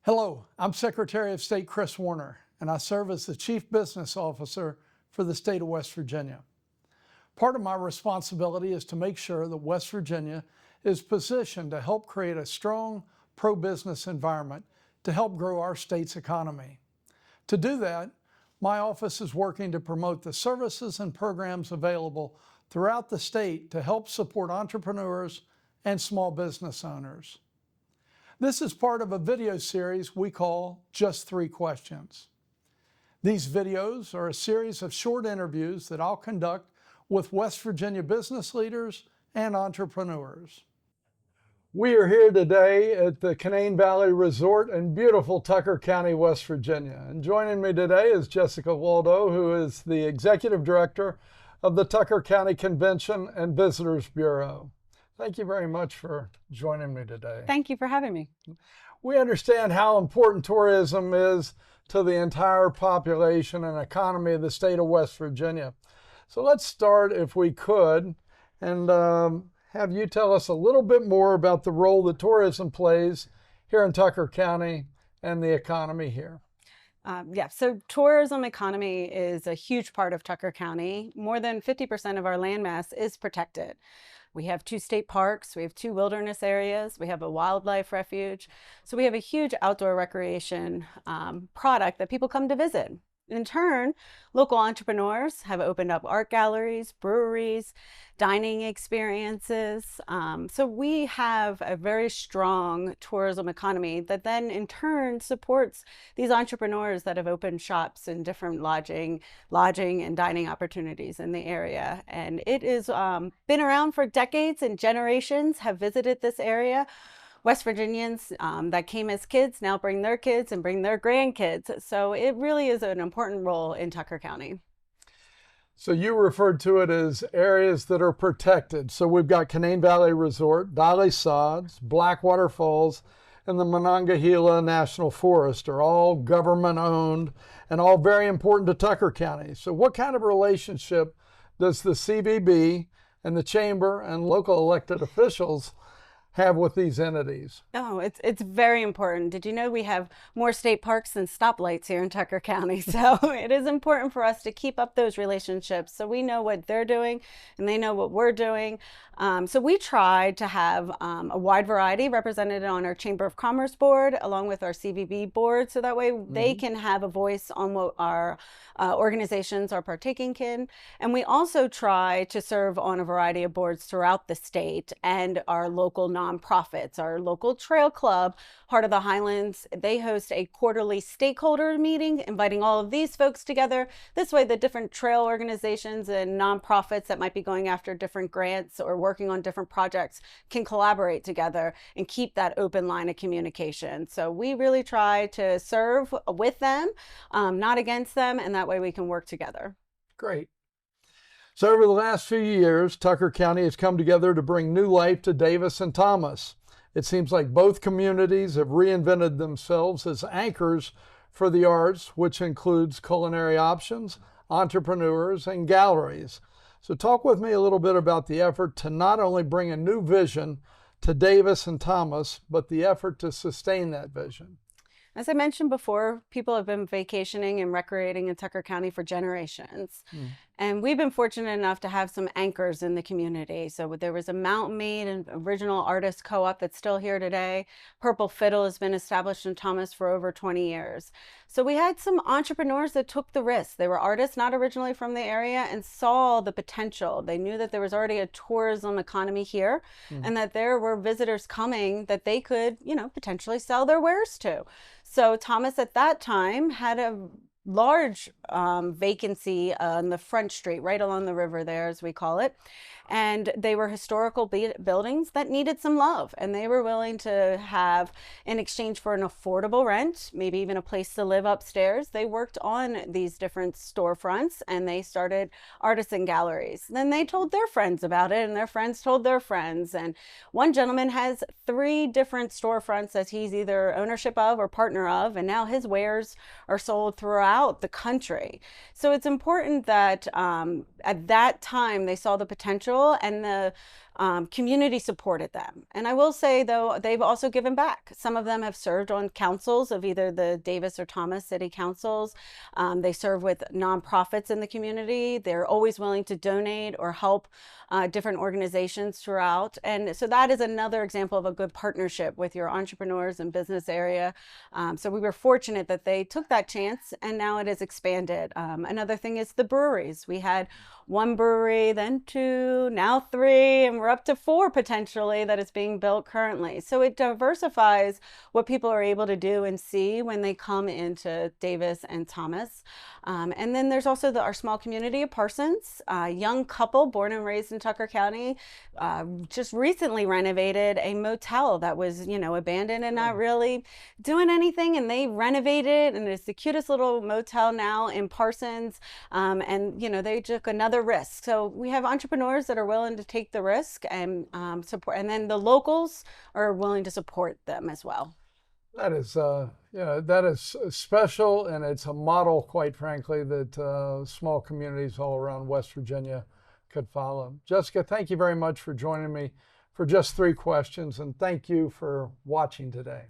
Hello, I'm Secretary of State Kris Warner, and I serve as the Chief Business Officer for the state of West Virginia. Part of my responsibility is to make sure that West Virginia is positioned to help create a strong pro-business environment to help grow our state's economy. To do that, my office is working to promote the services and programs available throughout the state to help support entrepreneurs and small business owners. This is part of a video series we call Just 3 Questions. These videos are a series of short interviews that I'll conduct with West Virginia business leaders and entrepreneurs. We are here today at the Canaan Valley Resort in beautiful Tucker County, West Virginia. And joining me today is Jessica Waldo, who is the Executive Director of the Tucker County Convention and Visitors Bureau. Thank you very much for joining me today. Thank you for having me. We understand how important tourism is to the entire population and economy of the state of West Virginia. So let's start, if we could, and have you tell us a little bit more about the role that tourism plays here in Tucker County and the economy here. So tourism economy is a huge part of Tucker County. More than 50% of our landmass is protected. We have 2 state parks, we have 2 wilderness areas, we have a wildlife refuge. So we have a huge outdoor recreation product that people come to visit. In turn, local entrepreneurs have opened up art galleries, breweries, dining experiences. So we have a very strong tourism economy that then in turn supports these entrepreneurs that have opened shops in different lodging and dining opportunities in the area. And it is been around for decades, and generations have visited this area. West Virginians that came as kids now bring their kids and bring their grandkids. So it really is an important role in Tucker County. So you referred to it as areas that are protected. So we've got Canaan Valley Resort, Dolly Sods, Blackwater Falls, and the Monongahela National Forest are all government owned and all very important to Tucker County. So what kind of relationship does the CVB and the Chamber and local elected officials have with these entities? Oh, it's very important. Did you know we have more state parks than stoplights here in Tucker County? So it is important for us to keep up those relationships so we know what they're doing and they know what we're doing. So we try to have a wide variety represented on our Chamber of Commerce board along with our CVB board, so that way they can have a voice on what our organizations are partaking in. And we also try to serve on a variety of boards throughout the state and our local nonprofits. Our local trail club, Heart of the Highlands, they host a quarterly stakeholder meeting, inviting all of these folks together. This way the different trail organizations and nonprofits that might be going after different grants or working on different projects can collaborate together and keep that open line of communication. So we really try to serve with them, not against them, and that way we can work together. Great. So over the last few years, Tucker County has come together to bring new life to Davis and Thomas. It seems like both communities have reinvented themselves as anchors for the arts, which includes culinary options, entrepreneurs, and galleries. So talk with me a little bit about the effort to not only bring a new vision to Davis and Thomas, but the effort to sustain that vision. As I mentioned before, people have been vacationing and recreating in Tucker County for generations. And we've been fortunate enough to have some anchors in the community. So there was a Mountain Maid and original artist co-op that's still here today. Purple Fiddle has been established in Thomas for over 20 years. So we had some entrepreneurs that took the risk. They were artists not originally from the area and saw the potential. They knew that there was already a tourism economy here and that there were visitors coming that they could, potentially sell their wares to. So Thomas at that time had a large vacancy on the Front Street, right along the river there, as we call it. And they were historical buildings that needed some love, and they were willing to have, in exchange for an affordable rent, maybe even a place to live upstairs, they worked on these different storefronts and they started artisan galleries. Then they told their friends about it, and their friends told their friends. And one gentleman has 3 different storefronts that he's either ownership of or partner of, and now his wares are sold throughout the country. So it's important that at that time they saw the potential and the community supported them. And I will say, though, they've also given back. Some of them have served on councils of either the Davis or Thomas city councils. They serve with nonprofits in the community. They're always willing to donate or help different organizations throughout. And so that is another example of a good partnership with your entrepreneurs and business area. So we were fortunate that they took that chance, and now it has expanded. Another thing is the breweries. We had one brewery, then two, now three, and we're up to four potentially that is being built currently. So it diversifies what people are able to do and see when they come into Davis and Thomas. And then there's also our small community of Parsons, a young couple born and raised in Tucker County, just recently renovated a motel that was, abandoned and not really doing anything. And they renovated, and it's the cutest little motel now in Parsons. And, they took another risk. So we have entrepreneurs that are willing to take the risk and support, and then the locals are willing to support them as well. That is, that is special, and it's a model, quite frankly, that small communities all around West Virginia could follow. Jessica, thank you very much for joining me for just 3 questions, and thank you for watching today.